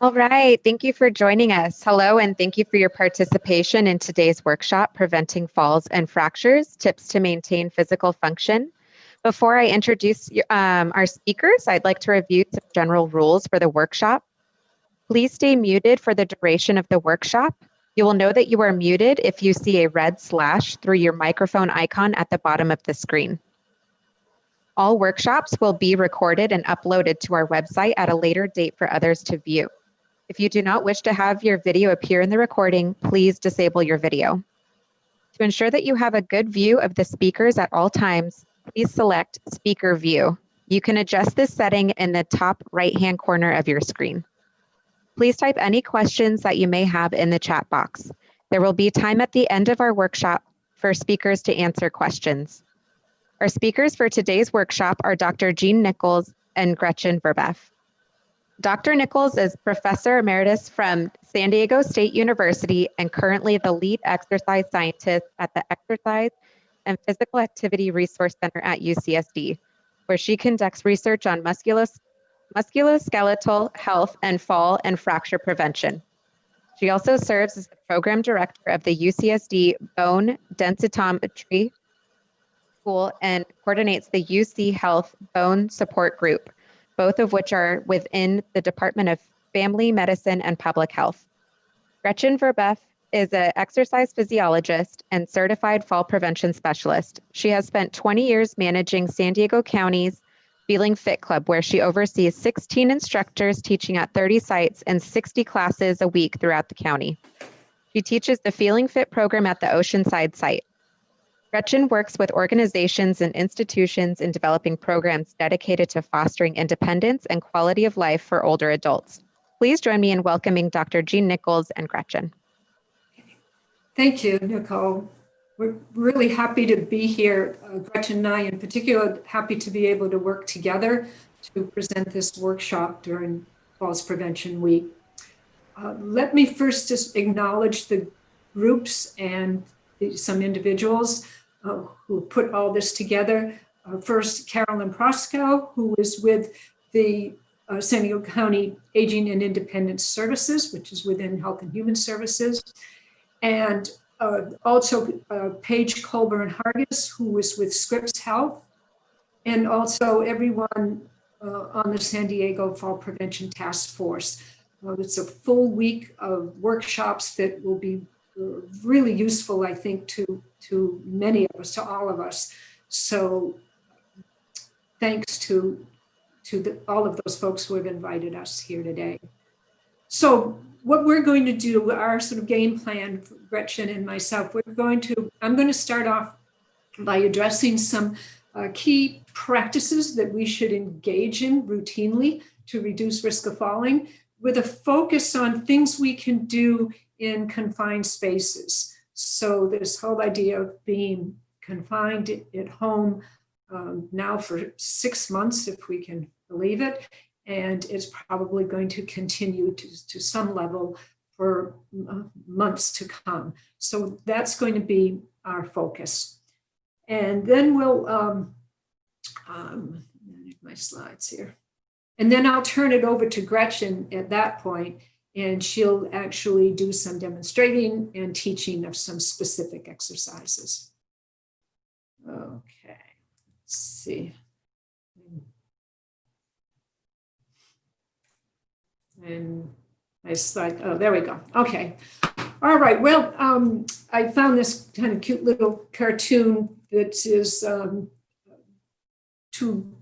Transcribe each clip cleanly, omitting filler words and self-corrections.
All right, thank you for joining us. Hello, and thank you for your participation in today's workshop, Preventing Falls and Fractures, Tips to Maintain Physical Function. Before I introduce our speakers, I'd like to review some general rules for the workshop. Please stay muted for the duration of the workshop. You will know that you are muted if you see a red slash through your microphone icon at the bottom of the screen. All workshops will be recorded and uploaded to our website at a later date for others to view. If you do not wish to have your video appear in the recording, please disable your video. To ensure that you have a good view of the speakers at all times, please select Speaker View. You can adjust this setting in the top right-hand corner of your screen. Please type any questions that you may have in the chat box. There will be time at the end of our workshop for speakers to answer questions. Our speakers for today's workshop are Dr. Jeanne Nichols and Gretchen Vurbeff. Dr. Nichols is Professor Emeritus from San Diego State University and currently the lead exercise scientist at the Exercise and Physical Activity Resource Center at UCSD, where she conducts research on musculoskeletal health and fall and fracture prevention. She also serves as the program director of the UCSD Bone Densitometry School and coordinates the UC Health Bone Support Group, both of which are within the Department of Family Medicine and Public Health. Gretchen Vurbeff is an exercise physiologist and certified fall prevention specialist. She has spent 20 years managing San Diego County's Feeling Fit Club, where she oversees 16 instructors teaching at 30 sites and 60 classes a week throughout the county. She teaches the Feeling Fit program at the Oceanside site. Gretchen works with organizations and institutions in developing programs dedicated to fostering independence and quality of life for older adults. Please join me in welcoming Dr. Jeanne Nichols and Gretchen. Thank you, Nicole. We're really happy to be here. Gretchen and I in particular, happy to be able to work together to present this workshop during Falls Prevention Week. Let me first just acknowledge the groups and some individuals who put all this together. First, Carolyn Proskow, who is with the San Diego County Aging and Independence Services, which is within Health and Human Services. And also Paige Colburn-Hargis, who is with Scripps Health. And also everyone on the San Diego Fall Prevention Task Force. It's a full week of workshops that will be really useful, I think, to many of us, to all of us. So thanks to all of those folks who have invited us here today. So what we're going to do, our sort of game plan, for Gretchen and myself, I'm going to start off by addressing some key practices that we should engage in routinely to reduce risk of falling, with a focus on things we can do in confined spaces. So this whole idea of being confined at home now for 6 months, if we can believe it, and it's probably going to continue to some level for months to come. So that's going to be our focus. And then we'll, my slides here. And then I'll turn it over to Gretchen at that point, and she'll actually do some demonstrating and teaching of some specific exercises. Okay, let's see. And my slide, oh, there we go. Okay. All right, well, I found this kind of cute little cartoon that is two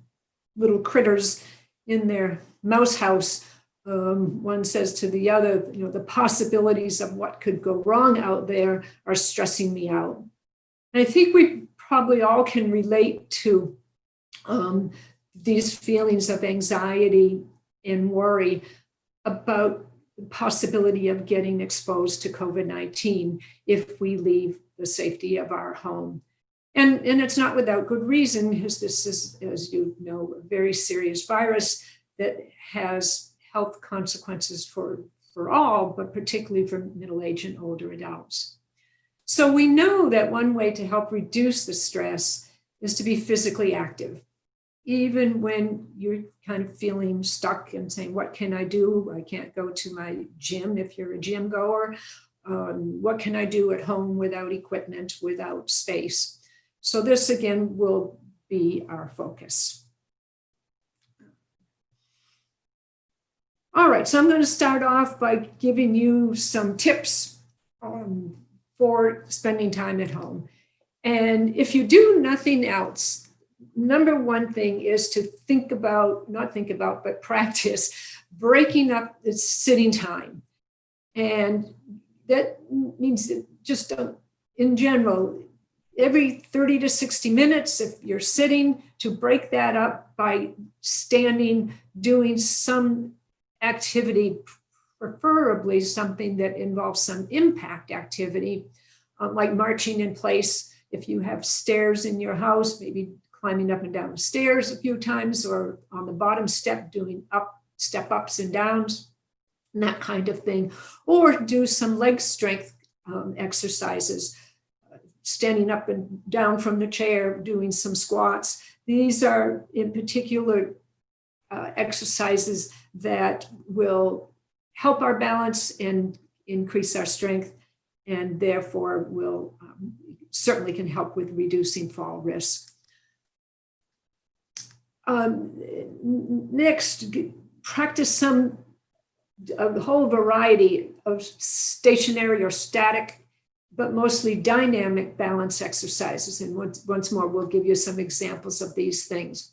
little critters in their mouse house. One says to the other, the possibilities of what could go wrong out there are stressing me out. And I think we probably all can relate to these feelings of anxiety and worry about the possibility of getting exposed to COVID-19 if we leave the safety of our home. And it's not without good reason, because this is, as you know, a very serious virus that has health consequences for all, but particularly for middle-aged and older adults. So we know that one way to help reduce the stress is to be physically active. even when you're kind of feeling stuck and saying, what can I do? I can't go to my gym if you're a gym goer. What can I do at home without equipment, without space? So this again will be our focus. All right, so I'm going to start off by giving you some tips for spending time at home. And if you do nothing else, number one thing is to but practice breaking up the sitting time. And that means that just in general, every 30 to 60 minutes, if you're sitting, to break that up by standing, doing some activity, preferably something that involves some impact activity, like marching in place. If you have stairs in your house, maybe climbing up and down the stairs a few times, or on the bottom step, doing step ups and downs, and that kind of thing. Or do some leg strength exercises, standing up and down from the chair, doing some squats. These are in particular exercises that will help our balance and increase our strength, and therefore will certainly can help with reducing fall risk. Next, practice a whole variety of stationary or static, but mostly dynamic balance exercises. And once more, we'll give you some examples of these things.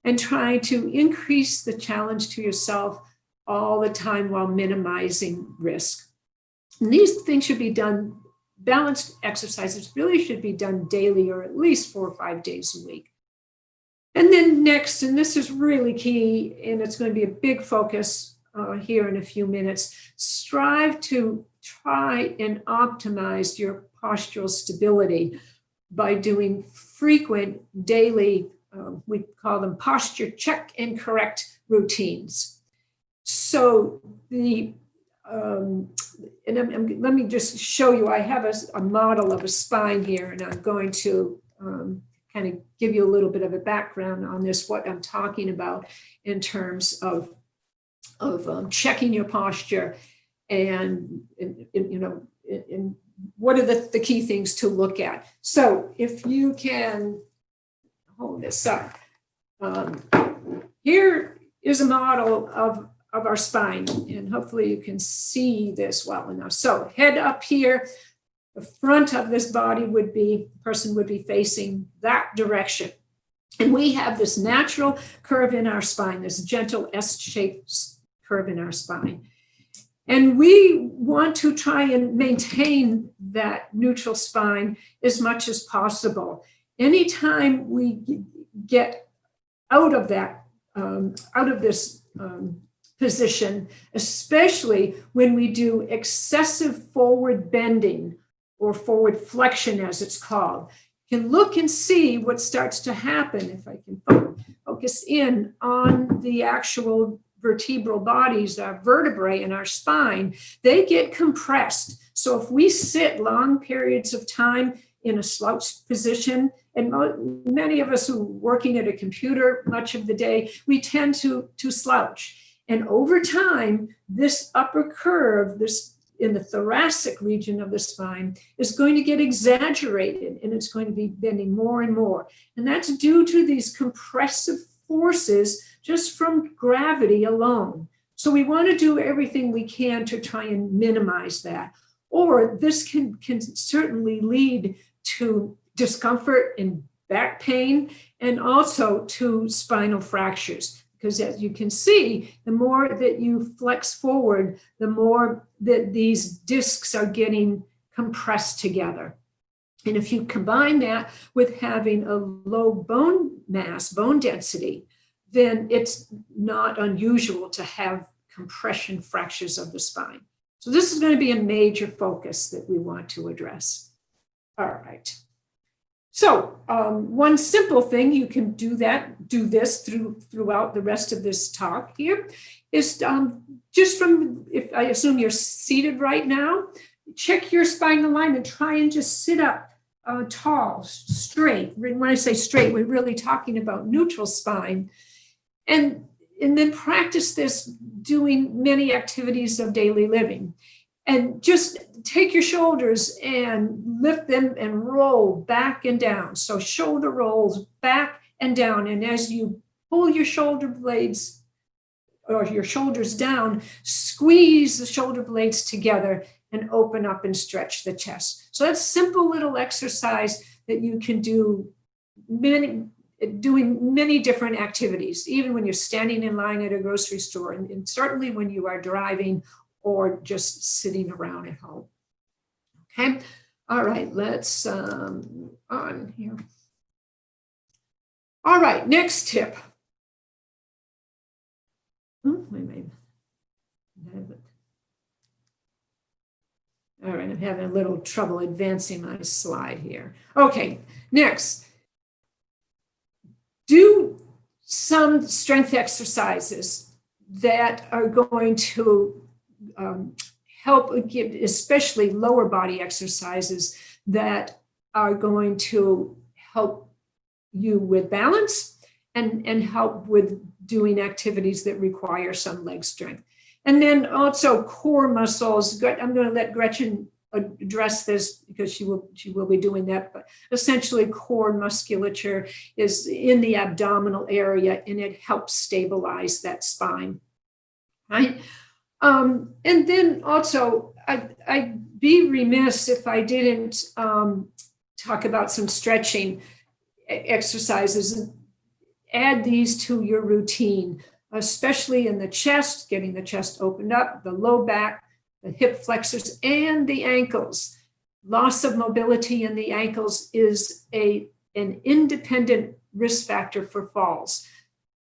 And try to increase the challenge to yourself all the time while minimizing risk. And these things should be done, balanced exercises really should be done daily or at least 4 or 5 days a week. And then next, and this is really key, and it's going to be a big focus here in a few minutes, strive to try and optimize your postural stability by doing frequent daily, we call them posture check and correct routines. So let me just show you, I have a model of a spine here, and I'm going to kind of give you a little bit of a background on this, what I'm talking about in terms of checking your posture and what are the key things to look at. So if you can hold this up, here is a model of our spine, and hopefully you can see this well enough. So head up here, the front of this body person would be facing that direction. And we have this natural curve in our spine, this gentle S-shaped curve in our spine. And we want to try and maintain that neutral spine as much as possible. Anytime we get out of this position, especially when we do excessive forward bending or forward flexion, as it's called, you can look and see what starts to happen. If I can focus in on the actual vertebral bodies, our vertebrae in our spine, they get compressed. So if we sit long periods of time in a slouched position, and many of us who are working at a computer much of the day, we tend to slouch. And over time, this upper curve, this in the thoracic region of the spine, is going to get exaggerated, and it's going to be bending more and more. And that's due to these compressive forces just from gravity alone. So we want to do everything we can to try and minimize that. Or this can certainly lead to discomfort and back pain, and also to spinal fractures. Because as you can see, the more that you flex forward, the more that these discs are getting compressed together. And if you combine that with having a low bone mass, bone density, then it's not unusual to have compression fractures of the spine. So this is going to be a major focus that we want to address. All right. So one simple thing you can do this throughout the rest of this talk here is just from, if I assume you're seated right now, check your spine alignment, try and just sit up tall, straight. When I say straight, we're really talking about neutral spine. And then practice this doing many activities of daily living. And just take your shoulders and lift them and roll back and down. So shoulder rolls back and down. And as you pull your shoulder blades or your shoulders down, squeeze the shoulder blades together and open up and stretch the chest. So that's a simple little exercise that you can do doing many different activities, even when you're standing in line at a grocery store, and certainly when you are driving or just sitting around at home. Okay, all right, let's move on here. All right, next tip. All right, I'm having a little trouble advancing my slide here. Okay, next. Do some strength exercises that are going to help give, especially lower body exercises that are going to help you with balance and help with doing activities that require some leg strength. And then also core muscles. I'm going to let Gretchen address this because she will be doing that, but essentially core musculature is in the abdominal area and it helps stabilize that spine, right? And then also I'd be remiss if I didn't talk about some stretching exercises and add these to your routine, especially in the chest, getting the chest opened up, the low back, the hip flexors, and the ankles. Loss of mobility in the ankles is an independent risk factor for falls.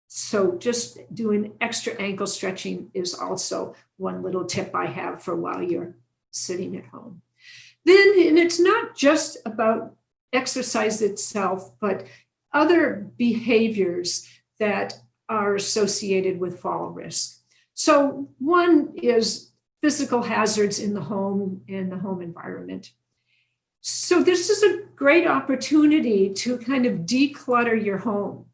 So just doing extra ankle stretching is also one little tip I have for while you're sitting at home. Then, and it's not just about exercise itself, but other behaviors that are associated with fall risk. So one is physical hazards in the home and the home environment. So this is a great opportunity to kind of declutter your home.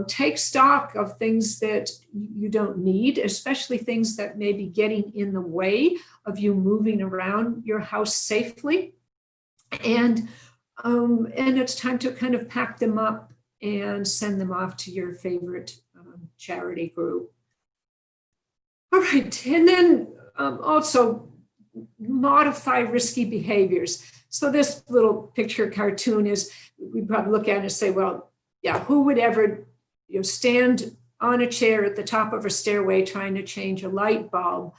Take stock of things that you don't need, especially things that may be getting in the way of you moving around your house safely. And it's time to kind of pack them up and send them off to your favorite charity group. All right, and then also modify risky behaviors. So this little picture cartoon is, we probably look at it and say, well, yeah, who would ever stand on a chair at the top of a stairway trying to change a light bulb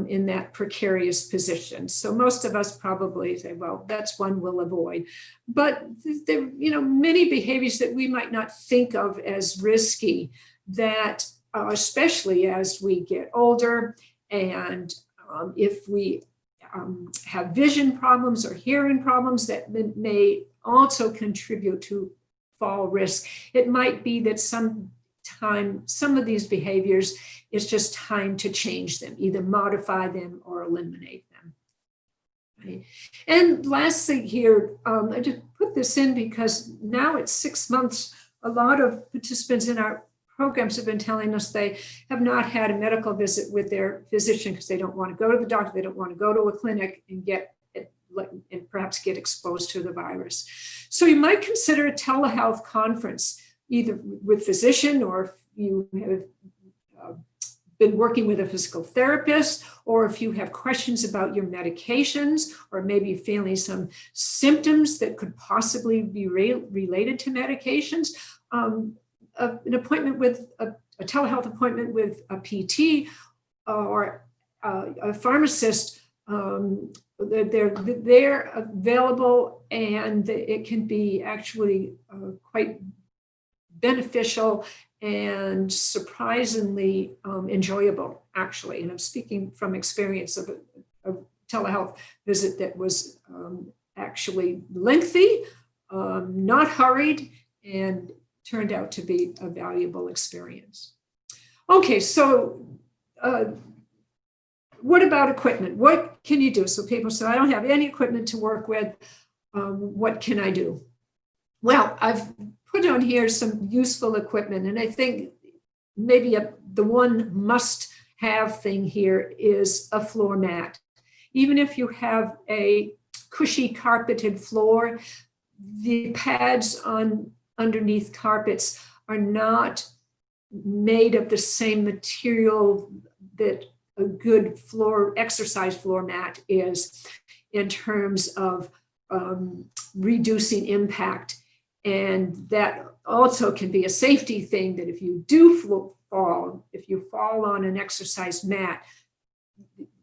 in that precarious position? So most of us probably say, well, that's one we'll avoid. But there are many behaviors that we might not think of as risky that especially as we get older and if we have vision problems or hearing problems that may also contribute to fall risk. It might be that some of these behaviors, it's just time to change them, either modify them or eliminate them. Right? And lastly here, I just put this in because now it's 6 months. A lot of participants in our programs have been telling us they have not had a medical visit with their physician because they don't want to go to the doctor, they don't want to go to a clinic and and perhaps get exposed to the virus. So you might consider a telehealth conference, either with physician or if you have been working with a physical therapist, or if you have questions about your medications, or maybe feeling some symptoms that could possibly be related to medications. An appointment with a telehealth appointment with a PT or a pharmacist, they're available, and it can be actually quite beneficial and surprisingly enjoyable, actually. And I'm speaking from experience of a telehealth visit that was actually lengthy, not hurried, and turned out to be a valuable experience. Okay, so what about equipment? What can you do? So people say, I don't have any equipment to work with. what can I do? Well, I've put on here some useful equipment, and I think maybe the one must-have thing here is a floor mat. Even if you have a cushy carpeted floor, the pads underneath carpets are not made of the same material that a good exercise floor mat is in terms of reducing impact. And that also can be a safety thing, that if you do fall on an exercise mat,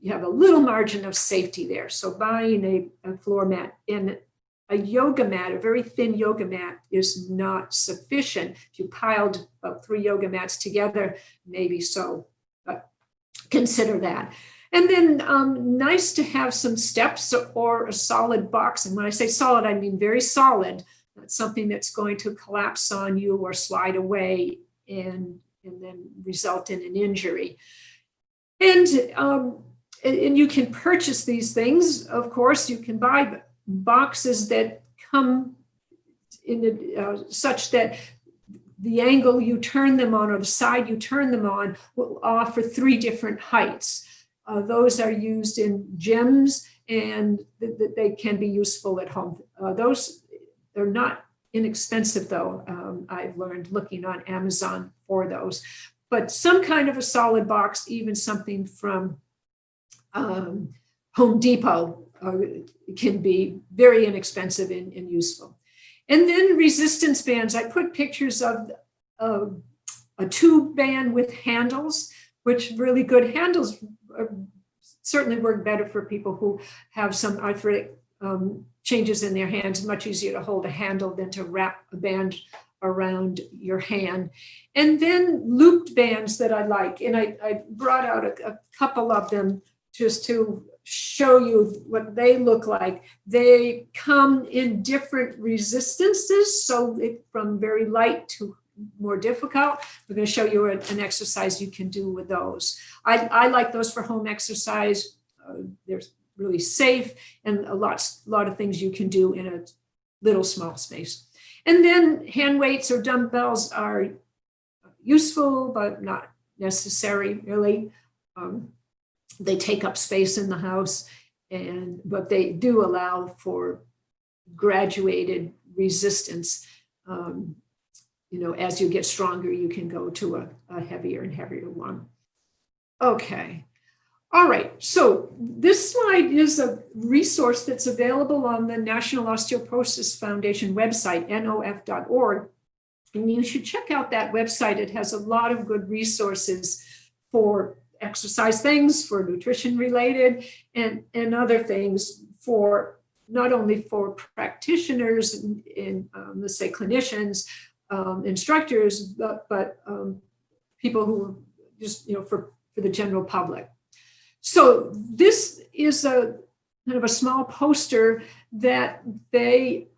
you have a little margin of safety there. So buying a floor mat and a yoga mat, a very thin yoga mat, is not sufficient. If you piled about 3 yoga mats together, maybe so, but consider that. And then nice to have some steps or a solid box. And when I say solid, I mean very solid. Not something that's going to collapse on you or slide away and then result in an injury. And you can purchase these things. Of course, you can buy boxes that come in such that the angle you turn them on or the side you turn them on will offer 3 different heights. Those are used in gyms, and they can be useful at home. They're not inexpensive, though. I've learned looking on Amazon for those. But some kind of a solid box, even something from Home Depot, can be very inexpensive and useful. And then resistance bands. I put pictures of a tube band with handles, which really good handles certainly work better for people who have some arthritic changes in their hands. Much easier to hold a handle than to wrap a band around your hand. And then looped bands that I like. And I brought out a couple of them just to show you what they look like. They come in different resistances, so from very light to more difficult. We're going to show you an exercise you can do with those. I like those for home exercise. They're really safe, and a lot of things you can do in a little small space. And then hand weights or dumbbells are useful, but not necessary, really. They take up space in the house, but they do allow for graduated resistance. As you get stronger, you can go to a heavier and heavier one. Okay. All right. So this slide is a resource that's available on the National Osteoporosis Foundation website, nof.org. And you should check out that website. It has a lot of good resources for exercise things, for nutrition related, and other things for not only for practitioners and let's say clinicians, instructors, but people who just, for the general public. So this is a kind of a small poster that they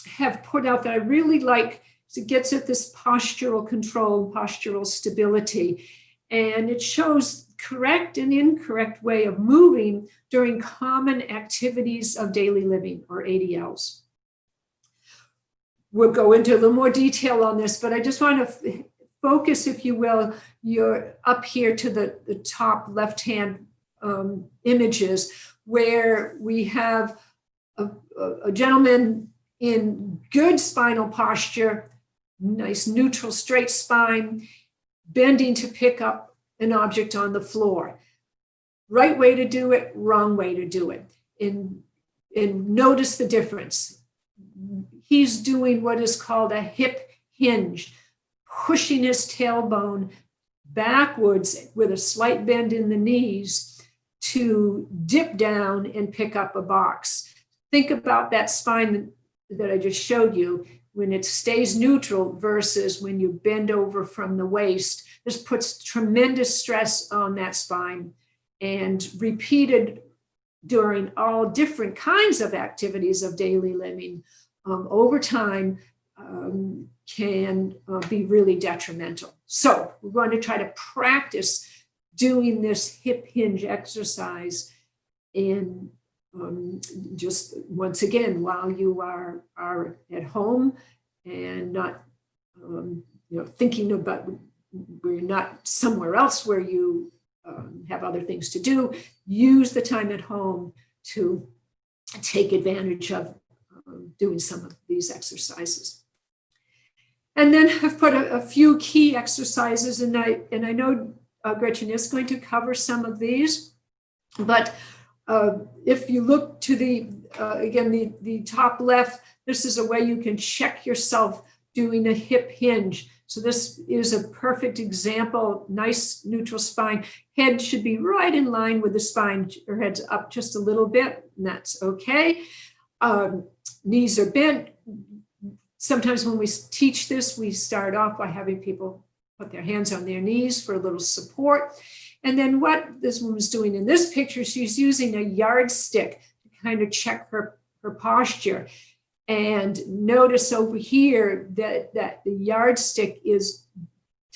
have put out that I really like. It gets at this postural control, postural stability, and it shows correct and incorrect way of moving during common activities of daily living, or ADLs. We'll go into a little more detail on this, but I just want to focus, if you will, you're up here to the top left-hand images, where we have a gentleman in good spinal posture, nice neutral straight spine, bending to pick up an object on the floor. Right way to do it, wrong way to do it. And notice the difference. He's doing what is called a hip hinge, pushing his tailbone backwards with a slight bend in the knees to dip down and pick up a box. Think about that spine that I just showed you when it stays neutral versus when you bend over from the waist. This puts tremendous stress on that spine, and repeated during all different kinds of activities of daily living over time can be really detrimental. So we're going to try to practice doing this hip hinge exercise in just once again, while you are at home and not thinking about, we're not somewhere else where you have other things to do, use the time at home to take advantage of doing some of these exercises. And then I've put a few key exercises, and I know Gretchen is going to cover some of these, but if you look to the top left, this is a way you can check yourself doing a hip hinge. So this is a perfect example. Nice neutral spine. Head should be right in line with the spine. Your head's up just a little bit, and that's okay. Knees are bent. Sometimes when we teach this, we start off by having people put their hands on their knees for a little support. And then what this woman's doing in this picture, she's using a yardstick to kind of check her posture. And notice over here that the yardstick is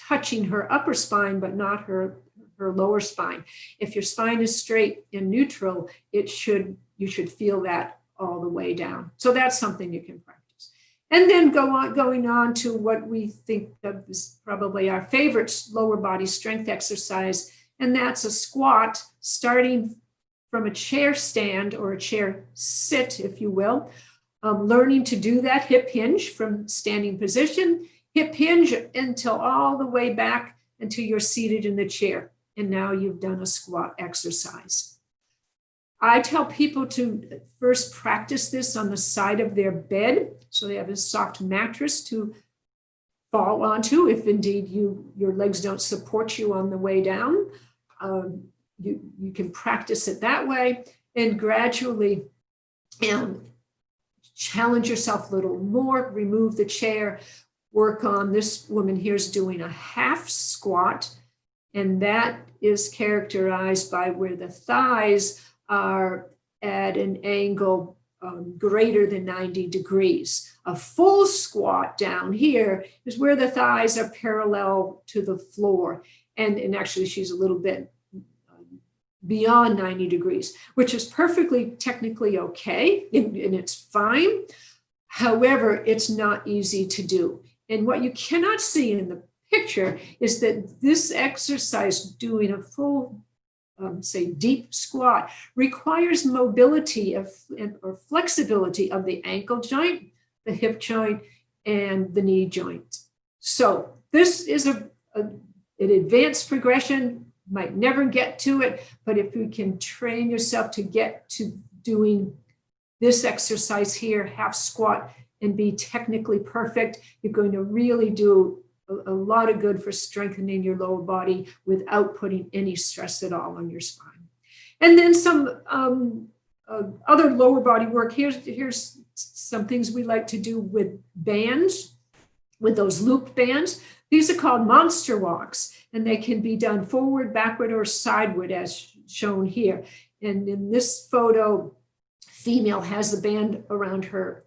touching her upper spine, but not her lower spine. If your spine is straight and neutral, you should feel that all the way down. So that's something you can practice. And then going on to what we think of is probably our favorite lower body strength exercise, and that's a squat, starting from a chair stand or a chair sit, if you will. Learning to do that hip hinge from standing position, hip hinge until all the way back until you're seated in the chair. And now you've done a squat exercise. I tell people to first practice this on the side of their bed, so they have a soft mattress to fall onto if indeed your legs don't support you on the way down. You can practice it that way and gradually challenge yourself a little more, remove the chair, work on, this woman here is doing a half squat, and that is characterized by where the thighs are at an angle greater than 90 degrees. A full squat down here is where the thighs are parallel to the floor. And actually she's a little bit beyond 90 degrees, which is perfectly technically okay, and it's fine. However, it's not easy to do. And what you cannot see in the picture is that this exercise, doing a full, say, deep squat, requires mobility or flexibility of the ankle joint, the hip joint, and the knee joint. So this is an advanced progression. Might never get to it, but if you can train yourself to get to doing this exercise here, half squat, and be technically perfect, you're going to really do a lot of good for strengthening your lower body without putting any stress at all on your spine. And then some other lower body work. Here's some things we like to do with bands, with those looped bands. These are called monster walks, and they can be done forward, backward, or sideward as shown here. And in this photo, female has the band around her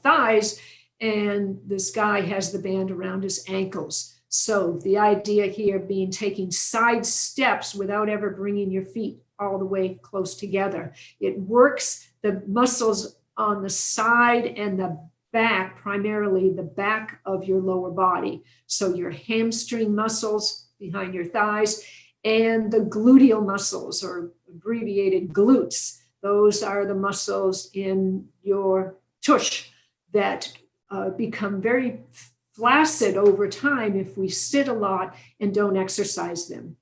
thighs, and this guy has the band around his ankles. So the idea here being taking side steps without ever bringing your feet all the way close together. It works the muscles on the side and the back, primarily the back of your lower body. So your hamstring muscles behind your thighs and the gluteal muscles, or abbreviated glutes. Those are the muscles in your tush that become very flaccid over time if we sit a lot and don't exercise them.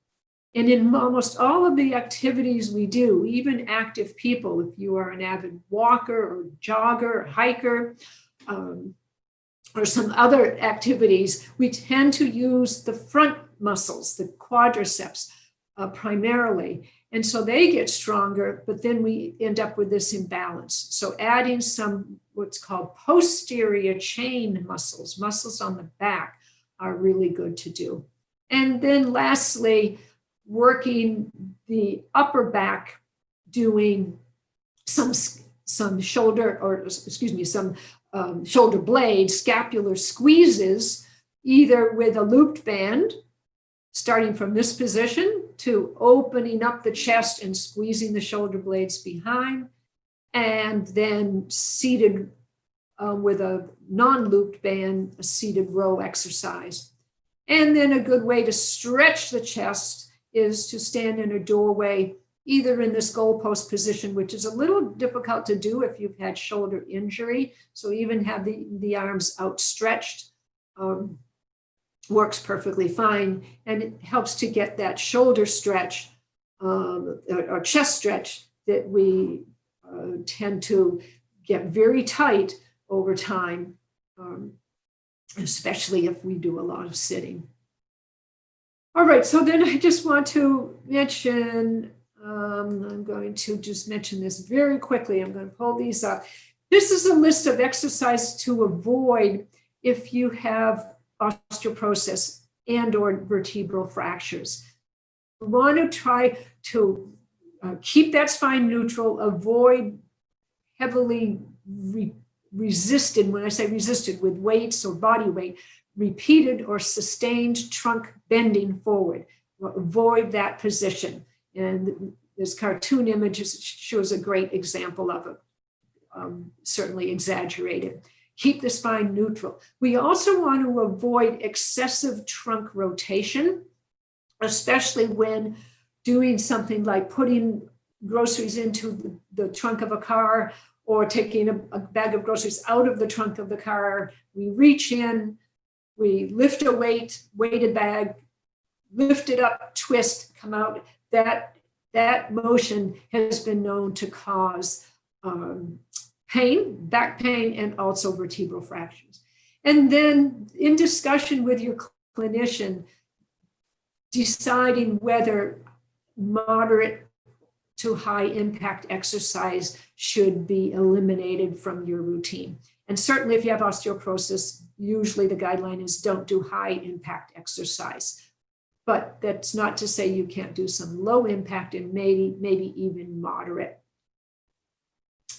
And in almost all of the activities we do, even active people, if you are an avid walker or jogger or hiker, or some other activities, we tend to use the front muscles, the quadriceps primarily. And so they get stronger, but then we end up with this imbalance. So adding some what's called posterior chain muscles on the back, are really good to do. And then lastly, working the upper back, doing some shoulder, or excuse me, some shoulder blade scapular squeezes, either with a looped band, starting from this position, 2, opening up the chest and squeezing the shoulder blades behind, and then seated with a non-looped band, a seated row exercise. And then a good way to stretch the chest is to stand in a doorway, either in this goalpost position, which is a little difficult to do if you've had shoulder injury. So even have the arms outstretched works perfectly fine. And it helps to get that shoulder stretch or chest stretch that we tend to get very tight over time, especially if we do a lot of sitting. All right, so then I just want to mention, I'm going to just mention this very quickly. I'm going to pull these up. This is a list of exercises to avoid if you have osteoporosis and or vertebral fractures. We want to try to keep that spine neutral, avoid heavily resisted, when I say resisted, with weights or body weight, repeated or sustained trunk bending forward. Avoid that position. And this cartoon image shows a great example of it, certainly exaggerated. Keep the spine neutral. We also want to avoid excessive trunk rotation, especially when doing something like putting groceries into the trunk of a car or taking a bag of groceries out of the trunk of the car. We reach in, we lift a weighted bag, lift it up, twist, come out. That motion has been known to cause pain, back pain, and also vertebral fractures. And then in discussion with your clinician, deciding whether moderate to high impact exercise should be eliminated from your routine. And certainly if you have osteoporosis, usually the guideline is don't do high impact exercise. But that's not to say you can't do some low impact and maybe even moderate.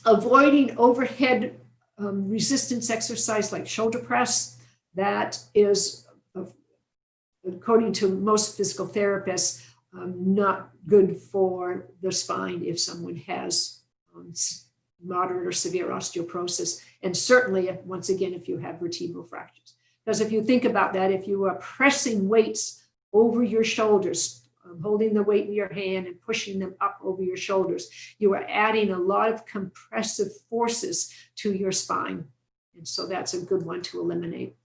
Avoiding overhead resistance exercise like shoulder press, that is, according to most physical therapists, not good for the spine if someone has moderate or severe osteoporosis. And certainly, once again, if you have vertebral fractures. Because if you think about that, if you are pressing weights over your shoulders, holding the weight in your hand and pushing them up over your shoulders, you are adding a lot of compressive forces to your spine. And so that's a good one to eliminate.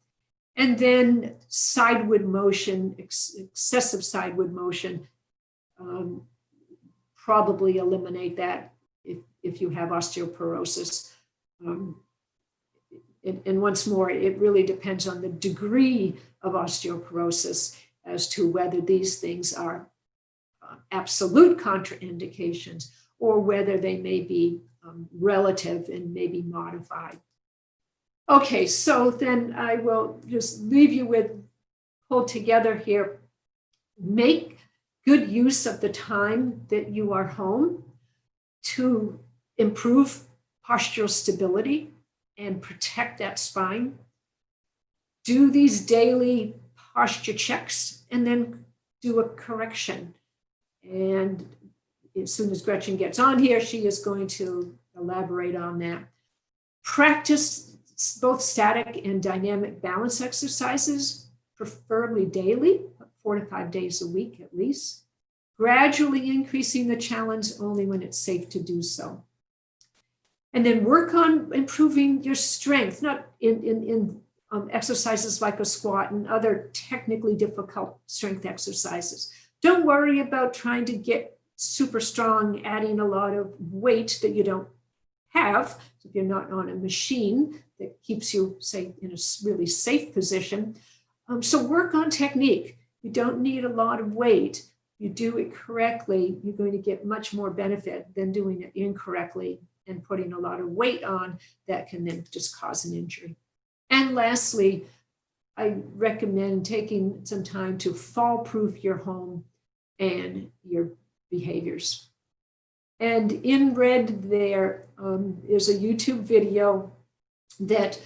And then sideward motion, excessive sideward motion, probably eliminate that if you have osteoporosis. And once more, it really depends on the degree of osteoporosis as to whether these things are absolute contraindications or whether they may be relative and may be modified. Okay, so then I will just leave you with, pull together here, make good use of the time that you are home to improve postural stability and protect that spine. Do these daily posture checks and then do a correction. And as soon as Gretchen gets on here, she is going to elaborate on that. Practice both static and dynamic balance exercises, preferably daily, 4 to 5 days a week at least. Gradually increasing the challenge only when it's safe to do so. And then work on improving your strength, not in exercises like a squat and other technically difficult strength exercises. Don't worry about trying to get super strong, adding a lot of weight that you don't have. If you're not on a machine that keeps you, say, in a really safe position. So work on technique. You don't need a lot of weight. You do it correctly, you're going to get much more benefit than doing it incorrectly and putting a lot of weight on that can then just cause an injury. And lastly, I recommend taking some time to fall-proof your home and your behaviors. And in red there is a YouTube video that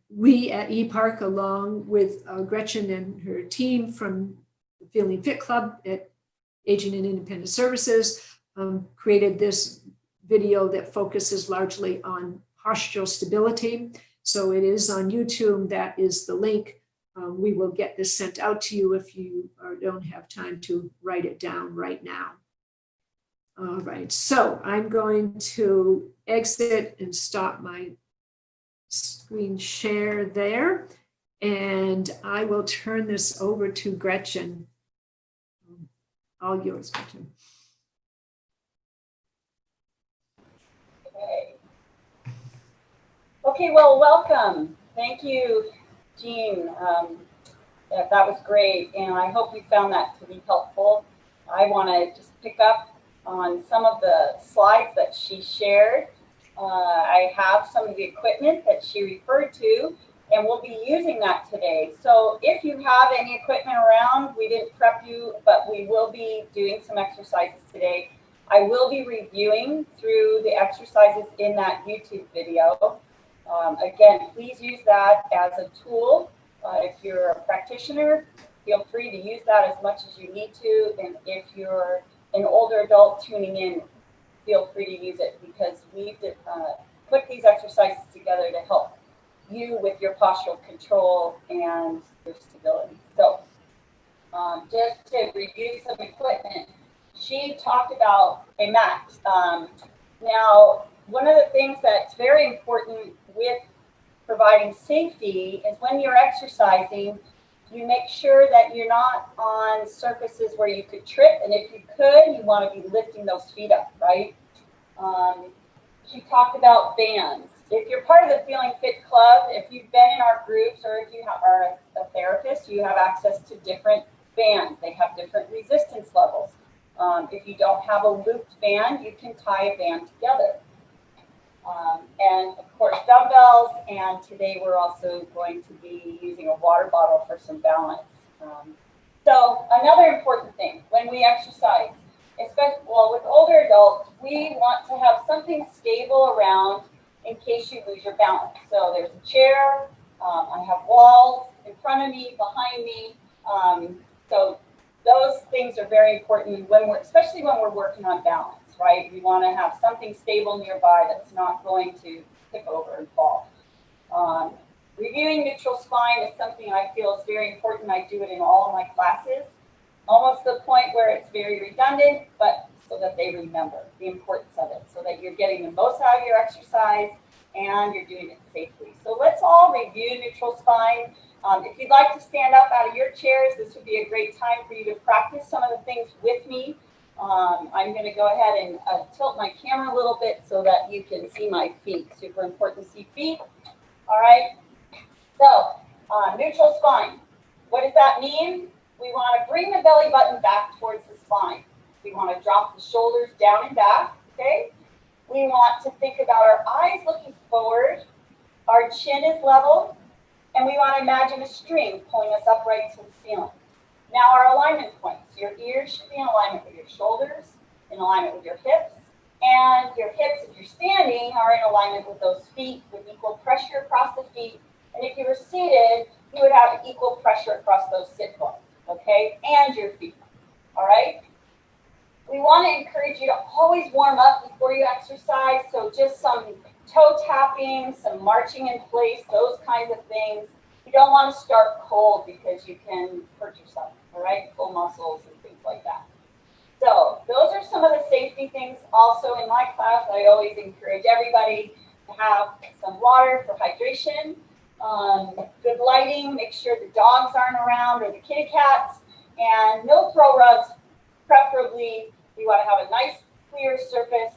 we at ePark, along with Gretchen and her team from the Feeling Fit Club at Aging and Independent Services, created this video that focuses largely on postural stability. So it is on YouTube. That is the link. We will get this sent out to you if you don't have time to write it down right now. All right, so I'm going to exit and stop my screen share there. And I will turn this over to Gretchen. All yours, Gretchen. Okay, well, welcome. Thank you, Jeanne. That was great, and I hope you found that to be helpful. I want to just pick up on some of the slides that she shared. I have some of the equipment that she referred to, and we'll be using that today. So if you have any equipment around, we didn't prep you, but we will be doing some exercises today. I will be reviewing through the exercises in that YouTube video. Again, please use that as a tool. If you're a practitioner, feel free to use that as much as you need to. And if you're an older adult tuning in, feel free to use it, because we've put these exercises together to help you with your postural control and your stability. So just to review some equipment, she talked about a mat. Now, one of the things that's very important with providing safety is when you're exercising, you make sure that you're not on surfaces where you could trip. And if you could, you want to be lifting those feet up, right? She talked about bands. If you're part of the Feeling Fit Club, if you've been in our groups, or if you are a therapist, you have access to different bands. They have different resistance levels. If you don't have a looped band, you can tie a band together. And of course, dumbbells. And today we're also going to be using a water bottle for some balance. So another important thing when we exercise, especially with older adults, we want to have something stable around in case you lose your balance. So there's a chair. I have walls in front of me, behind me. So those things are very important especially when we're working on balance. Right? We want to have something stable nearby that's not going to tip over and fall. Reviewing neutral spine is something I feel is very important. I do it in all of my classes, almost to the point where it's very redundant, but so that they remember the importance of it, so that you're getting the most out of your exercise and you're doing it safely. So let's all review neutral spine. If you'd like to stand up out of your chairs, this would be a great time for you to practice some of the things with me. I'm going to go ahead and tilt my camera a little bit so that you can see my feet. Super important to see feet. All right. So neutral spine. What does that mean? We want to bring the belly button back towards the spine. We want to drop the shoulders down and back. Okay. We want to think about our eyes looking forward. Our chin is level. And we want to imagine a string pulling us upright to the ceiling. Now our alignment points. Your ears should be in alignment with your shoulders, in alignment with your hips, and your hips, if you're standing, are in alignment with those feet with equal pressure across the feet. And if you were seated, you would have equal pressure across those sit bones, okay, and your feet, all right? We want to encourage you to always warm up before you exercise, so just some toe tapping, some marching in place, those kinds of things. You don't want to start cold because you can hurt yourself, all right? Pull muscles and things like that. So those are some of the safety things. Also in my class, I always encourage everybody to have some water for hydration, good lighting, make sure the dogs aren't around or the kitty cats, and no throw rugs. Preferably, you want to have a nice clear surface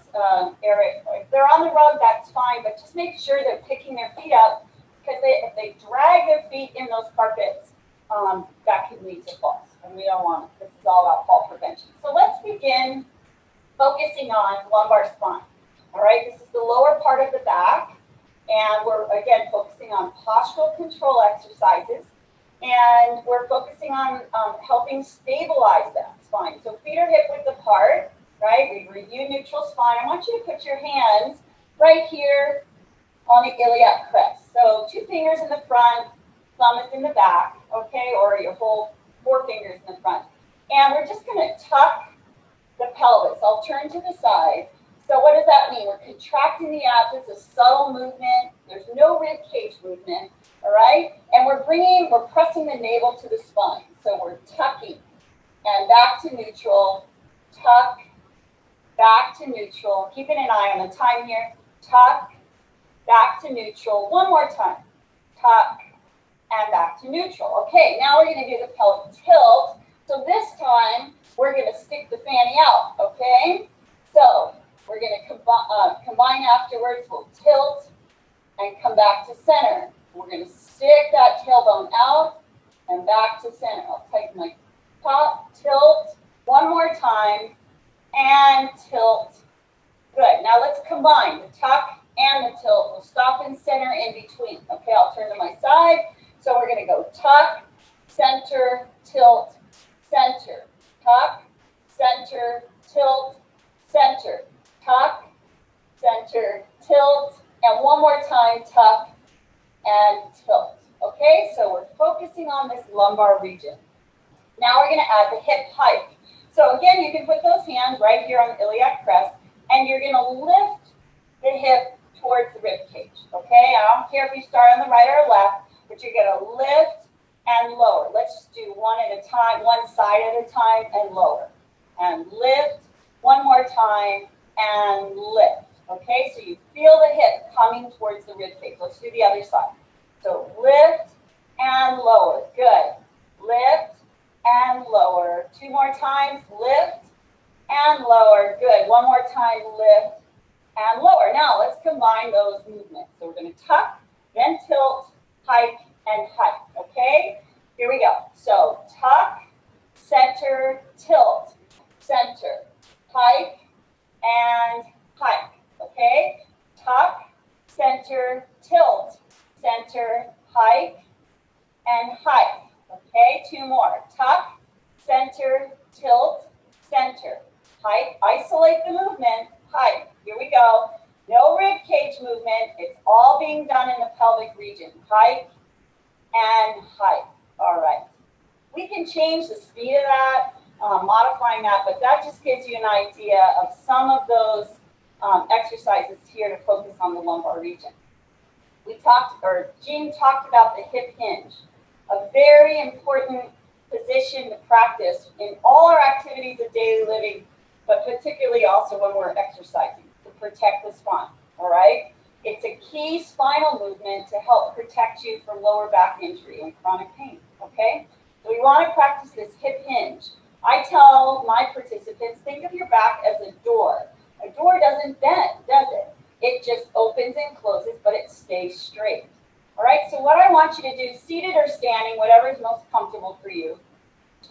area. If they're on the rug, that's fine, but just make sure they're picking their feet up, because if they drag their feet in those carpets, that can lead to falls, and we don't want it. This is all about fall prevention. So let's begin focusing on lumbar spine. All right, this is the lower part of the back, and we're again focusing on postural control exercises, and we're focusing on helping stabilize that spine. So feet are hip width apart, right? We review neutral spine. I want you to put your hands right here on the iliac crest. So 2 fingers in the front, thumb is in the back, okay, or your whole 4 fingers in the front. And we're just going to tuck the pelvis. I'll turn to the side. So what does that mean? We're contracting the abs. It's a subtle movement. There's no rib cage movement, all right? And we're pressing the navel to the spine. So we're tucking and back to neutral, tuck, back to neutral. Keeping an eye on the time here. Tuck, back to neutral. One more time. Tuck, and back to neutral. Okay, now we're going to do the pelvic tilt. So this time, we're going to stick the fanny out, okay? So we're going to combine afterwards. We'll tilt and come back to center. We're going to stick that tailbone out and back to center. I'll tighten my top, tilt, one more time, and tilt. Good. Now let's combine the tuck and the tilt. We'll stop in center in between. Okay, I'll turn to my side. So we're going to go tuck, center, tilt, center, tuck, center, tilt, center, tuck, center, tilt, and one more time, tuck and tilt. Okay, so we're focusing on this lumbar region. Now we're going to add the hip hike. So again, you can put those hands right here on the iliac crest, and you're going to lift the hip towards the rib cage. Okay, I don't care if you start on the right or left, but you're going to lift and lower. Let's just do one at a time, one side at a time, and lower. And lift, one more time, and lift. Okay, so you feel the hip coming towards the rib cage. Let's do the other side. So lift and lower. Good. Lift and lower. Two more times. Lift and lower. Good. One more time. Lift and lower. Now let's combine those movements. So we're going to tuck, then tilt, hike, and hike. Okay? Here we go. So tuck, center, tilt, center, hike, and hike. Okay? Tuck, center, tilt, center, hike, and hike. Okay? Two more. Tuck, center, tilt, center, hike. Isolate the movement. Hike. Here we go. No rib cage movement. It's all being done in the pelvic region. Hike and hike. All right. We can change the speed of that, modifying that, but that just gives you an idea of some of those exercises here to focus on the lumbar region. Jeanne talked about the hip hinge, a very important position to practice in all our activities of daily living, but particularly also when we're exercising to protect the spine, all right? It's a key spinal movement to help protect you from lower back injury and chronic pain, okay? So we want to practice this hip hinge. I tell my participants, think of your back as a door. A door doesn't bend, does it? It just opens and closes, but it stays straight. All right, so what I want you to do, seated or standing, whatever is most comfortable for you.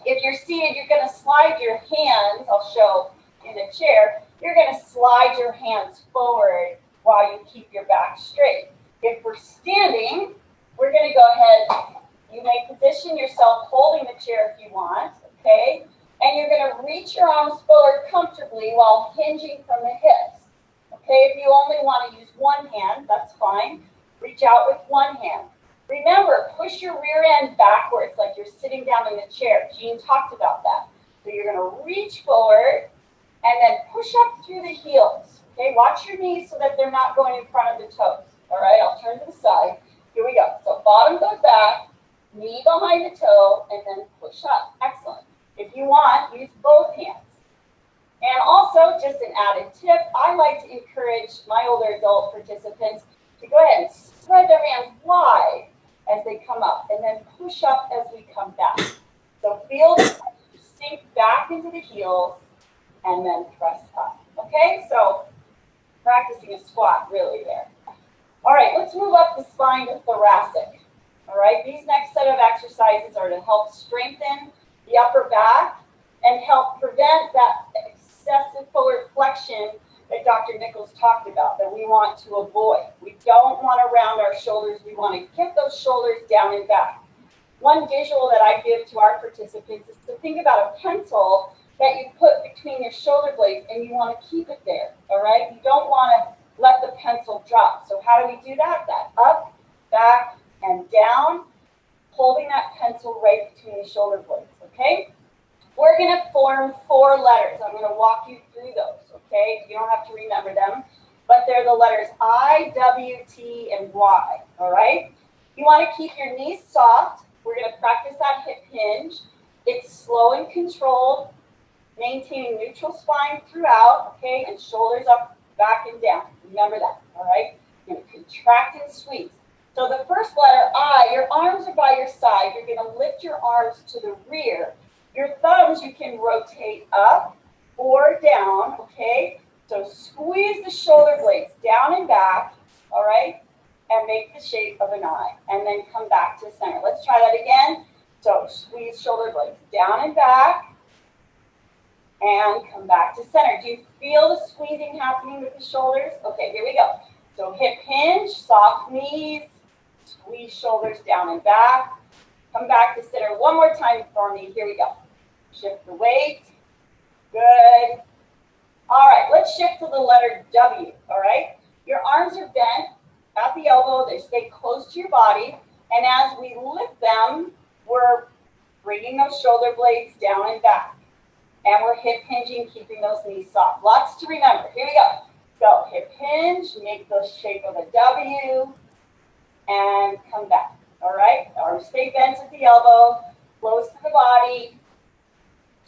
If you're seated, you're going to slide your hands, I'll show in a chair, you're going to slide your hands forward while you keep your back straight. If we're standing, we're going to go ahead, you may position yourself holding the chair if you want, okay? And you're going to reach your arms forward comfortably while hinging from the hips. Okay, if you only want to use one hand, that's fine. Reach out with one hand. Remember, push your rear end backwards like you're sitting down in the chair. Jeanne talked about that. So you're going to reach forward and then push up through the heels. Okay, watch your knees so that they're not going in front of the toes. All right, I'll turn to the side. Here we go. So bottom goes back, knee behind the toe, and then push up. Excellent. If you want, use both hands. And also, just an added tip, I like to encourage my older adult participants to go ahead and spread their hands wide as they come up, and then push up as we come back. So feel the pressure sink back into the heels, and then press up. Okay, so practicing a squat really there. All right, let's move up the spine to thoracic. All right, these next set of exercises are to help strengthen the upper back and help prevent that excessive forward flexion that Dr. Nichols talked about that we want to avoid. We don't want to round our shoulders. We want to get those shoulders down and back. One visual that I give to our participants is to think about a pencil that you put between your shoulder blades and you want to keep it there, all right? You don't want to let the pencil drop. So how do we do that? That up, back, and down, holding that pencil right between the shoulder blades, okay? we're going to form 4 letters. I'm going to walk you through those, okay? You don't have to remember them, but they're the letters I, W, T, and Y, all right? You want to keep your knees soft. We're going to practice that hip hinge. It's slow and controlled, maintaining neutral spine throughout, okay? And shoulders up, back, and down. Remember that, all right? You're going to contract and squeeze. So the first letter, I, your arms are by your side. You're going to lift your arms to the rear. Your thumbs you can rotate up or down, okay? So squeeze the shoulder blades down and back, all right? And make the shape of an I. And then come back to center. Let's try that again. So squeeze shoulder blades down and back. And come back to center. Do you feel the squeezing happening with the shoulders? Okay, here we go. So hip hinge, soft knees, squeeze shoulders down and back. Come back to center one more time for me. Here we go. Shift the weight. Good. All right, let's shift to the letter W, all right? Your arms are bent at the elbow. They stay close to your body. And as we lift them, we're bringing those shoulder blades down and back. And we're hip hinging, keeping those knees soft. Lots to remember. Here we go. So hip hinge, make the shape of a W, and come back. All right? Arms stay bent at the elbow, close to the body.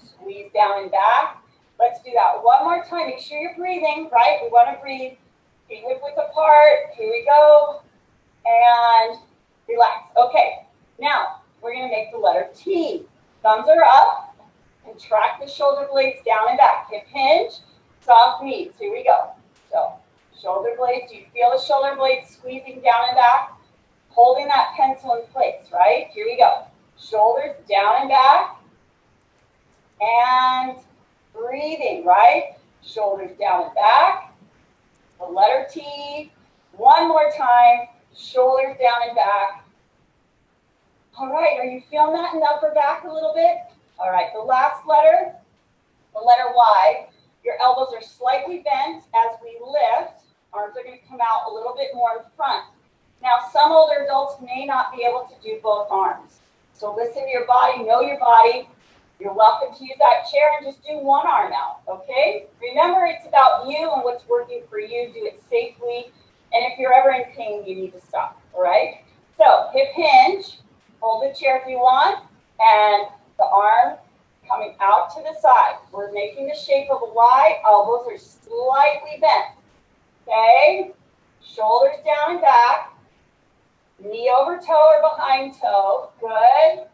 Squeeze down and back. Let's do that one more time. Make sure you're breathing, right? We want to breathe. Feet hip width apart. Here we go. And relax. Okay. Now, we're going to make the letter T. Thumbs are up. Contract the shoulder blades down and back. Hip hinge, soft knees. Here we go. So, shoulder blades. Do you feel the shoulder blades squeezing down and back? Holding that pencil in place, right? Here we go. Shoulders down and back. And breathing, right? Shoulders down and back. The letter T. One more time. Shoulders down and back. All right, are you feeling that in the upper back a little bit? All right, the last letter, the letter Y. Your elbows are slightly bent as we lift. Arms are going to come out a little bit more in front. Now, some older adults may not be able to do both arms. So listen to your body, know your body. You're welcome to use that chair and just do one arm out, okay? Remember, it's about you and what's working for you. Do it safely. And if you're ever in pain, you need to stop, all right? So hip hinge, hold the chair if you want, and the arm coming out to the side. We're making the shape of a Y. Elbows are slightly bent. Okay? Shoulders down and back. Knee over toe or behind toe. Good.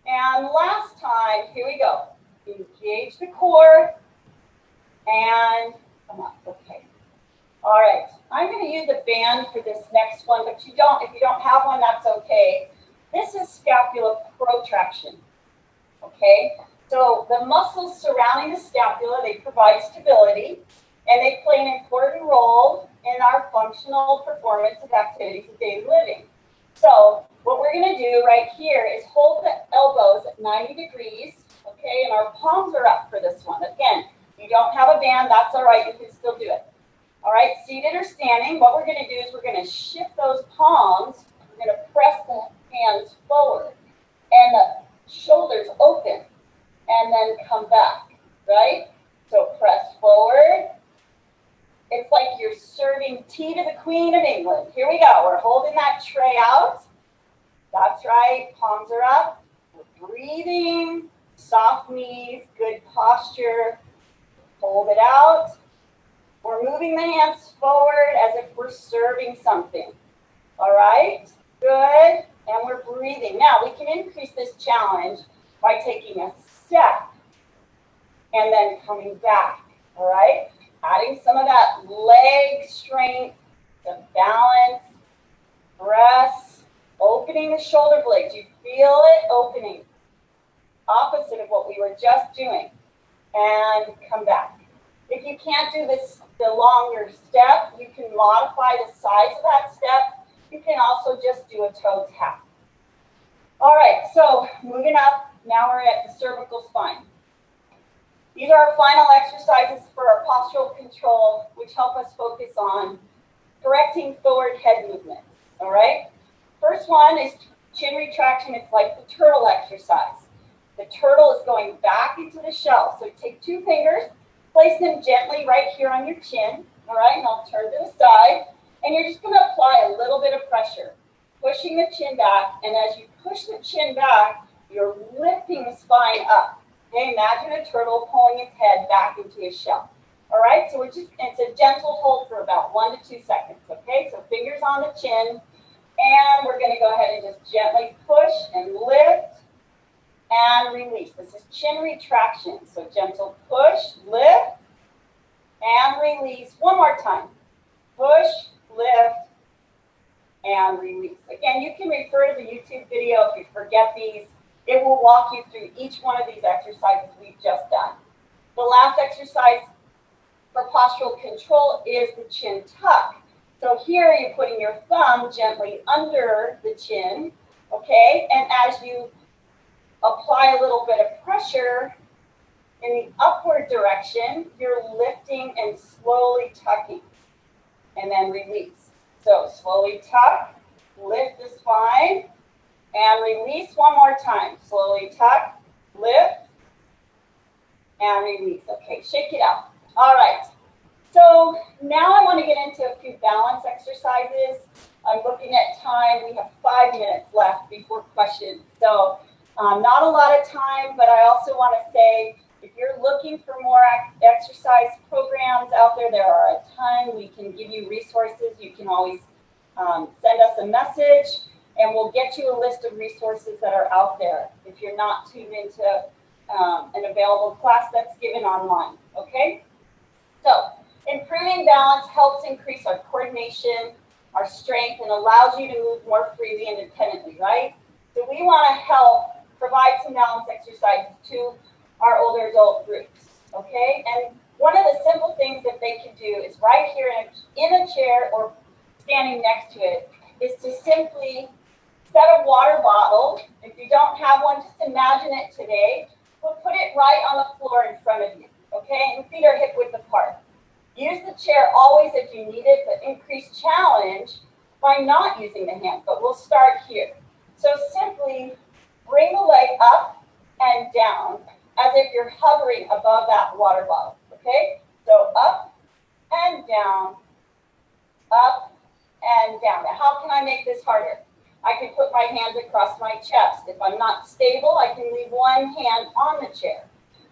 And last time, here we go. Engage the core. And come up. Okay. All right. I'm going to use a band for this next one, but if you don't have one, that's okay. This is scapular protraction. Okay, so the muscles surrounding the scapula, they provide stability, and they play an important role in our functional performance of activities of daily living. So what we're going to do right here is hold the elbows at 90 degrees, okay, and our palms are up for this one. Again, you don't have a band, that's all right, you can still do it. All right, seated or standing, what we're going to do is we're going to shift those palms, we're going to press the hands forward, and the shoulders open, and then come back, right? So press forward. It's like you're serving tea to the Queen of England. Here we go. We're holding that tray out. That's right. Palms are up. We're breathing. Soft knees. Good posture. Hold it out. We're moving the hands forward as if we're serving something. All right? Good. And we're breathing. Now, we can increase this challenge by taking a step and then coming back, all right? Adding some of that leg strength, the balance, press, opening the shoulder blades. You feel it opening. Opposite of what we were just doing. And come back. If you can't do this, the longer step, you can modify the size of that step. You can also just do a toe tap. All right, so moving up, now we're at the cervical spine. These are our final exercises for our postural control, which help us focus on correcting forward head movement, all right? First one is chin retraction. It's like the turtle exercise. The turtle is going back into the shell. So take 2 fingers, place them gently right here on your chin. All right, and I'll turn to the side. And you're just going to apply a little bit of pressure, pushing the chin back. And as you push the chin back, you're lifting the spine up. Okay, imagine a turtle pulling its head back into his shell. All right, so it's a gentle hold for about 1 to 2 seconds. Okay, so fingers on the chin. And we're going to go ahead and just gently push and lift and release. This is chin retraction. So gentle push, lift, and release. One more time. Push, lift, and release. Again, you can refer to the YouTube video if you forget these. It will walk you through each one of these exercises we've just done. The last exercise for postural control is the chin tuck. So here you're putting your thumb gently under the chin, okay? And as you apply a little bit of pressure in the upward direction, you're lifting and slowly tucking, and then release. So slowly tuck, lift the spine, and release one more time. Slowly tuck, lift, and release. Okay, shake it out. All right. So now I want to get into a few balance exercises. I'm looking at time. We have 5 minutes left before questions. So not a lot of time, but I also want to say, if you're looking for more exercise programs out there, there are a ton. We can give you resources. You can always send us a message, and we'll get you a list of resources that are out there if you're not tuned into an available class that's given online, okay? So improving balance helps increase our coordination, our strength, and allows you to move more freely and independently, right? So we want to help provide some balance exercises to our older adult groups, okay? And one of the simple things that they can do is right here in a chair or standing next to it is to simply set a water bottle. If you don't have one, just imagine it today. We'll put it right on the floor in front of you, okay? And feet are hip width apart. Use the chair always if you need it, but increase challenge by not using the hands. But we'll start here. So simply bring the leg up and down as if you're hovering above that water bottle, okay? So up and down, up and down. Now, how can I make this harder? I can put my hands across my chest. If I'm not stable, I can leave one hand on the chair.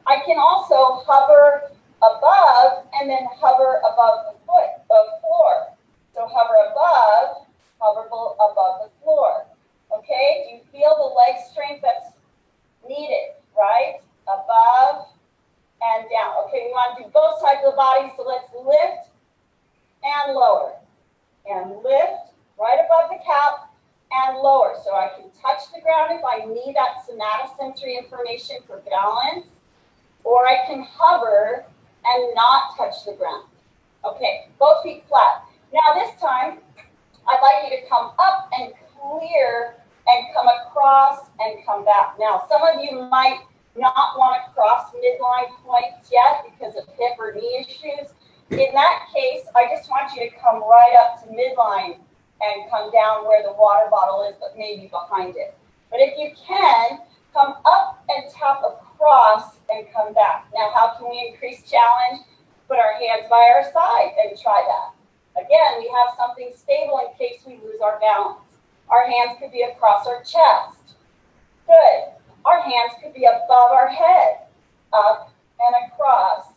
I can also hover above and then hover above the floor. So hover above, hover above the floor. Okay, do you feel the leg strength that's needed, right? Above and down. Okay, we want to do both sides of the body, so let's lift and lower. And lift right above the cap and lower. So I can touch the ground if I need that somatosensory information for balance, or I can hover and not touch the ground. Okay, both feet flat. Now this time, I'd like you to come up and clear and come across and come back. Now, some of you might not want to cross midline points yet because of hip or knee issues. In that case, I just want you to come right up to midline and come down where the water bottle is, but maybe behind it. But if you can, come up and tap across and come back. Now, how can we increase challenge? Put our hands by our side and try that. Again, we have something stable in case we lose our balance. Our hands could be across our chest. Good. Our hands could be above our head, up and across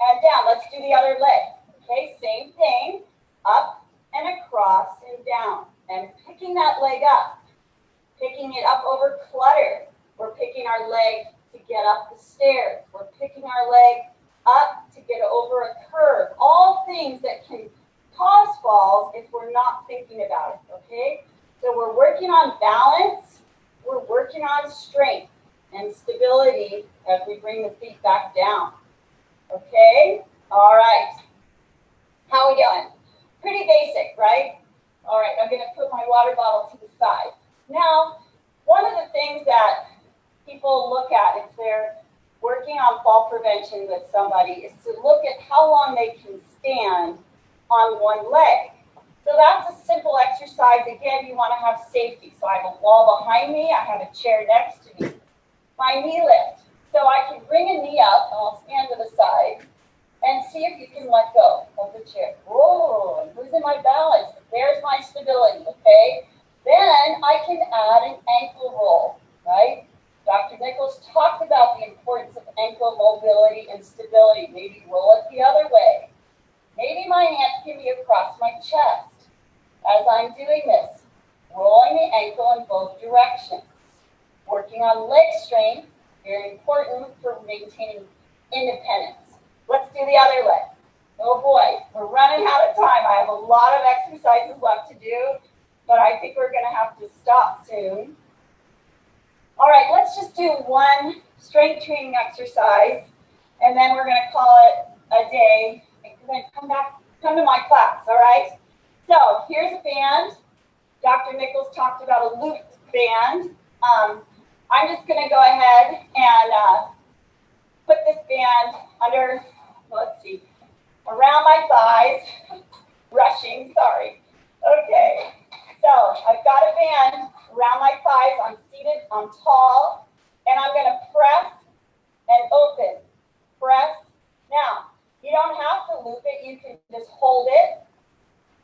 and down. Let's do the other leg. Okay, same thing, up and across and down. And picking that leg up, picking it up over clutter. We're picking our leg to get up the stairs. We're picking our leg up to get over a curve. All things that can cause falls if we're not thinking about it, okay? So we're working on balance. We're working on strength and stability as we bring the feet back down. Okay? All right. How are we doing? Pretty basic, right? All right, I'm going to put my water bottle to the side. Now, one of the things that people look at if they're working on fall prevention with somebody is to look at how long they can stand on one leg. So that's a simple exercise. Again, you want to have safety. So I have a wall behind me. I have a chair next to me. my knee lift. So I can bring a knee up, and I'll stand to the side, and see if you can let go of the chair. Whoa, I'm losing my balance. There's my stability, okay? Then I can add an ankle roll, right? Dr. Nichols talked about the importance of ankle mobility and stability. Maybe roll it the other way. Maybe my hands can be across my chest as I'm doing this, rolling the ankle in both directions. Working on leg strength, very important for maintaining independence. Let's do the other leg. Oh boy, we're running out of time. I have a lot of exercises left to do, but I think we're gonna have to stop soon. All right, let's just do one strength training exercise, and then we're gonna call it a day. And come to my class, all right? So here's a band. Dr. Nichols talked about a looped band. I'm just gonna go ahead and put this band under, let's see, around my thighs, rushing, sorry. Okay, so I've got a band around my thighs, I'm seated, I'm tall, and I'm gonna press and open, press. Now, you don't have to loop it, you can just hold it,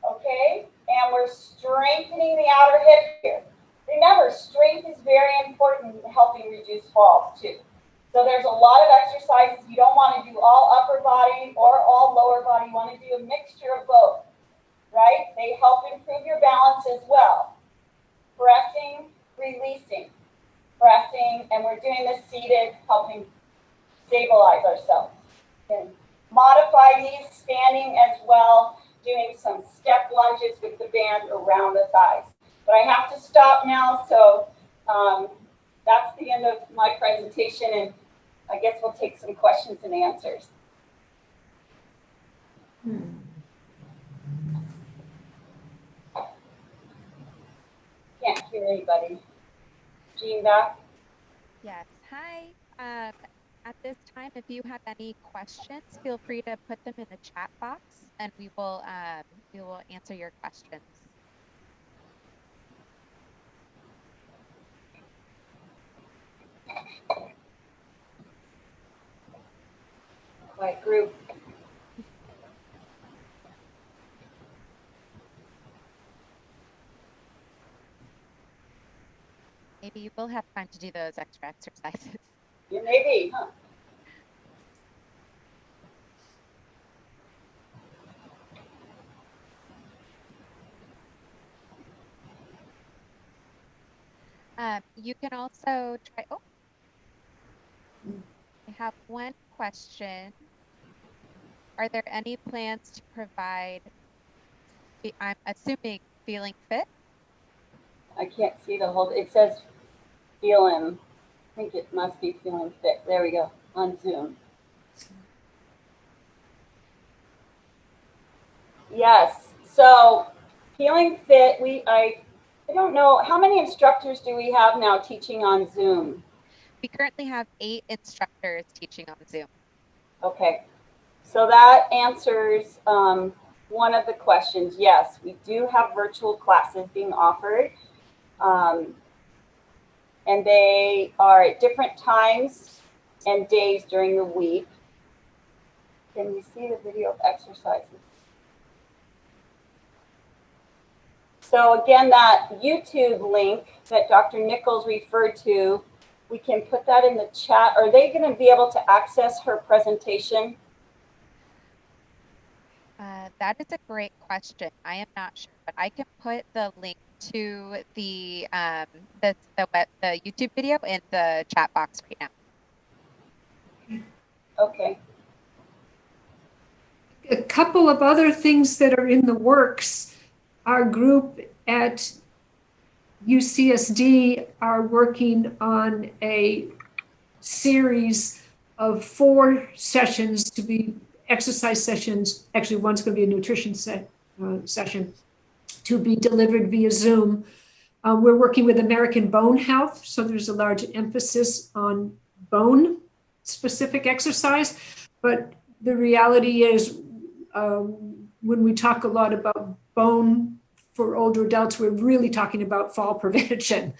okay? And we're strengthening the outer hip here. Remember, strength is very important in helping reduce falls too. So there's a lot of exercises. You don't want to do all upper body or all lower body. You want to do a mixture of both, right? They help improve your balance as well. Pressing, releasing, pressing, and we're doing this seated, helping stabilize ourselves. And modify these standing as well, doing some step lunges with the band around the thighs. But I have to stop now, so that's the end of my presentation, and I guess we'll take some questions and answers. Can't hear anybody. Jeanne back? Yes. Hi. At this time, if you have any questions, feel free to put them in the chat box, and we will answer your questions. Quiet group. Maybe you will have time to do those extra exercises. Yeah, maybe, huh? You can also try, oh, I have one question. Are there any plans to provide, I'm assuming, feeling fit? I can't see the whole, it says feeling, I think it must be feeling fit. There we go, on Zoom. Yes, so feeling fit, I don't know, how many instructors do we have now teaching on Zoom? We currently have 8 instructors teaching on Zoom. Okay, so that answers one of the questions. Yes, we do have virtual classes being offered, and they are at different times and days during the week. Can you see the video of exercises? So again, that YouTube link that Dr. Nichols referred to, we can put that in the chat. Are they going to be able to access her presentation? That is a great question. I am not sure, but I can put the link to the YouTube video in the chat box right now. Okay. A couple of other things that are in the works. Our group at UCSD are working on a series of 4 sessions to be exercise sessions. Actually, one's going to be a nutrition session to be delivered via Zoom. We're working with American Bone Health, so there's a large emphasis on bone specific exercise. But the reality is, when we talk a lot about bone for older adults, we're really talking about fall prevention.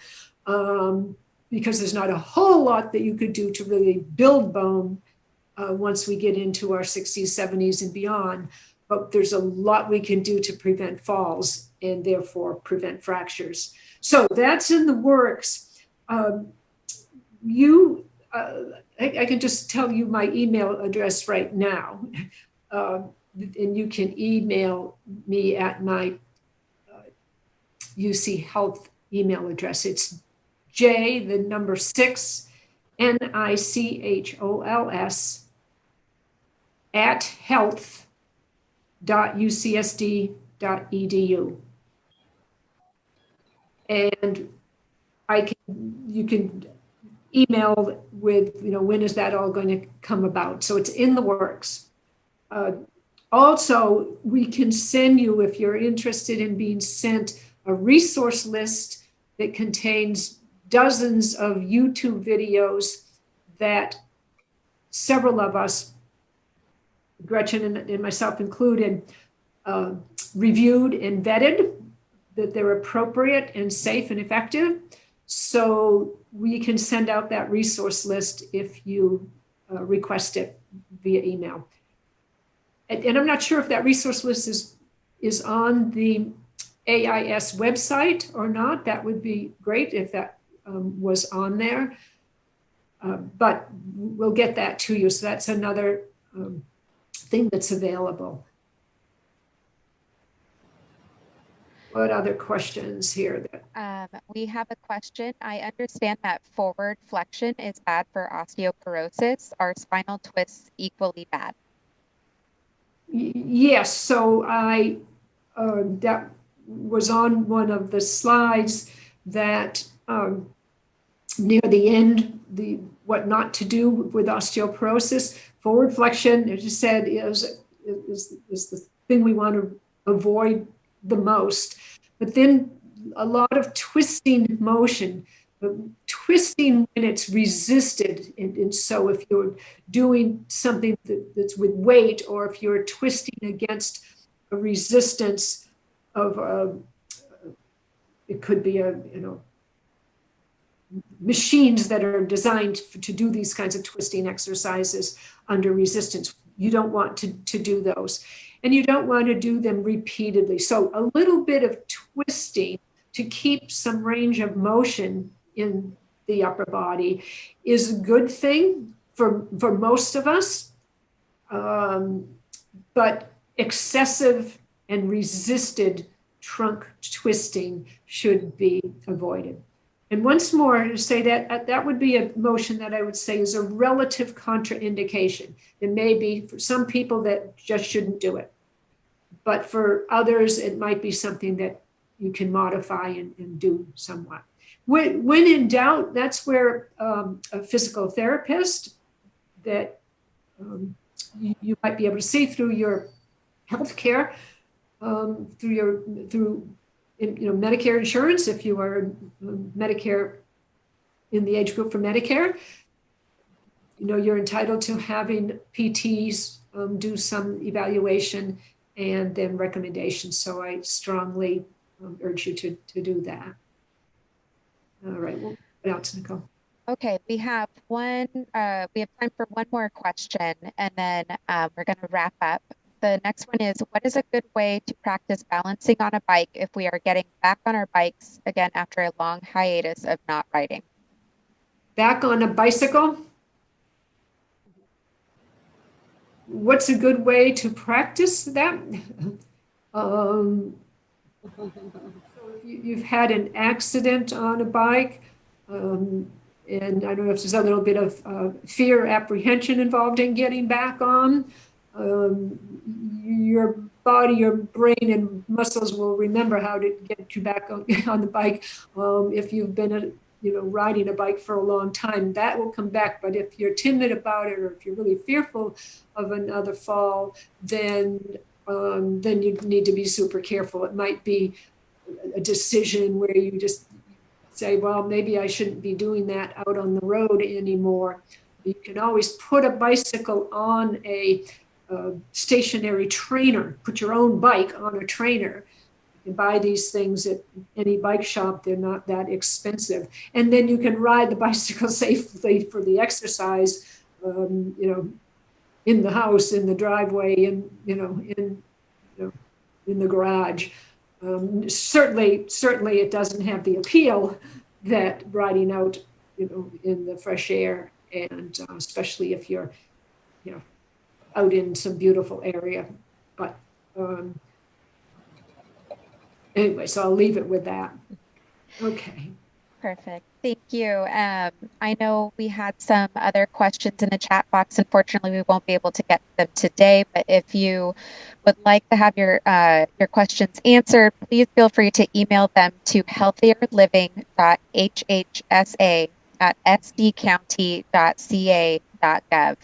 because there's not a whole lot that you could do to really build bone once we get into our 60s, 70s, and beyond. But there's a lot we can do to prevent falls and therefore prevent fractures. So that's in the works. I can just tell you my email address right now. And you can email me at my UC Health email address. It's J, the number 6, NICHOLS at health.ucsd.edu. And you can email with, when is that all going to come about? So it's in the works. Also, we can send you, if you're interested in being sent, a resource list that contains dozens of YouTube videos that several of us, Gretchen and myself included, reviewed and vetted that they're appropriate and safe and effective. So we can send out that resource list if you request it via email. And I'm not sure if that resource list is on the AIS website or not. That would be great if that was on there. But we'll get that to you. So that's another thing that's available. What other questions here? We have a question. I understand that forward flexion is bad for osteoporosis. Are spinal twists equally bad? Yes. So that was on one of the slides that near the end, what not to do with osteoporosis. Forward flexion, as you said, is the thing we want to avoid the most. But then a lot of twisting motion, twisting when it's resisted. And so if you're doing something that's with weight, or if you're twisting against a resistance of, it could be machines that are designed to do these kinds of twisting exercises under resistance. You don't want to do those. And you don't want to do them repeatedly. So a little bit of twisting to keep some range of motion in the upper body is a good thing for most of us. But excessive and resisted trunk twisting should be avoided. And once more, to say that would be a motion that I would say is a relative contraindication. It may be for some people that just shouldn't do it. But for others, it might be something that you can modify and do somewhat. When in doubt, that's where a physical therapist that you might be able to see through your healthcare, through Medicare insurance, if you are Medicare in the age group for Medicare, you're entitled to having PTs do some evaluation and then recommendations. So I strongly urge you to do that. All right, well, what else, Nicole? Okay, we have time for one more question, and then we're going to wrap up. The next one is, what is a good way to practice balancing on a bike if we are getting back on our bikes again after a long hiatus of not riding? Back on a bicycle? What's a good way to practice that? So if you've had an accident on a bike, and I don't know if there's a little bit of fear, apprehension involved in getting back on, your body, your brain, and muscles will remember how to get you back on the bike. If you've been riding a bike for a long time, that will come back. But if you're timid about it, or if you're really fearful of another fall, then you need to be super careful. It might be a decision where you just say, well, maybe I shouldn't be doing that out on the road anymore. You can always put a bicycle on a stationary trainer, put your own bike on a trainer, can buy these things at any bike shop. They're not that expensive. And then you can ride the bicycle safely for the exercise, you know, in the house, in the driveway, in the garage. Certainly it doesn't have the appeal that riding out, you know, in the fresh air, and especially if you're, you know, out in some beautiful area. But anyway, so I'll leave it with that. Okay. Perfect. Thank you. I know we had some other questions in the chat box. Unfortunately, we won't be able to get to them today, but if you would like to have your questions answered, please feel free to email them to healthierliving.hhsa@sdcounty.ca.gov.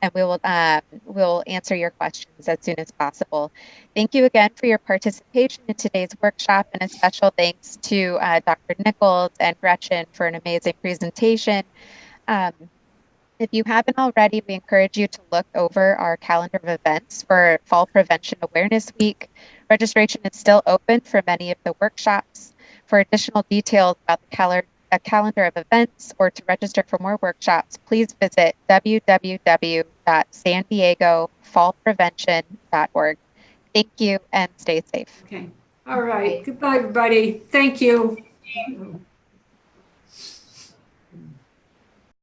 And we'll answer your questions as soon as possible. Thank you again for your participation in today's workshop, and a special thanks to Dr. Nichols and Gretchen for an amazing presentation. If you haven't already, we encourage you to look over our calendar of events for Fall Prevention Awareness Week. Registration is still open for many of the workshops. For additional details about the calendar of events or to register for more workshops, please visit www.sandiegofallprevention.org. Thank you and stay safe. Okay. All right. Goodbye, everybody. Thank you.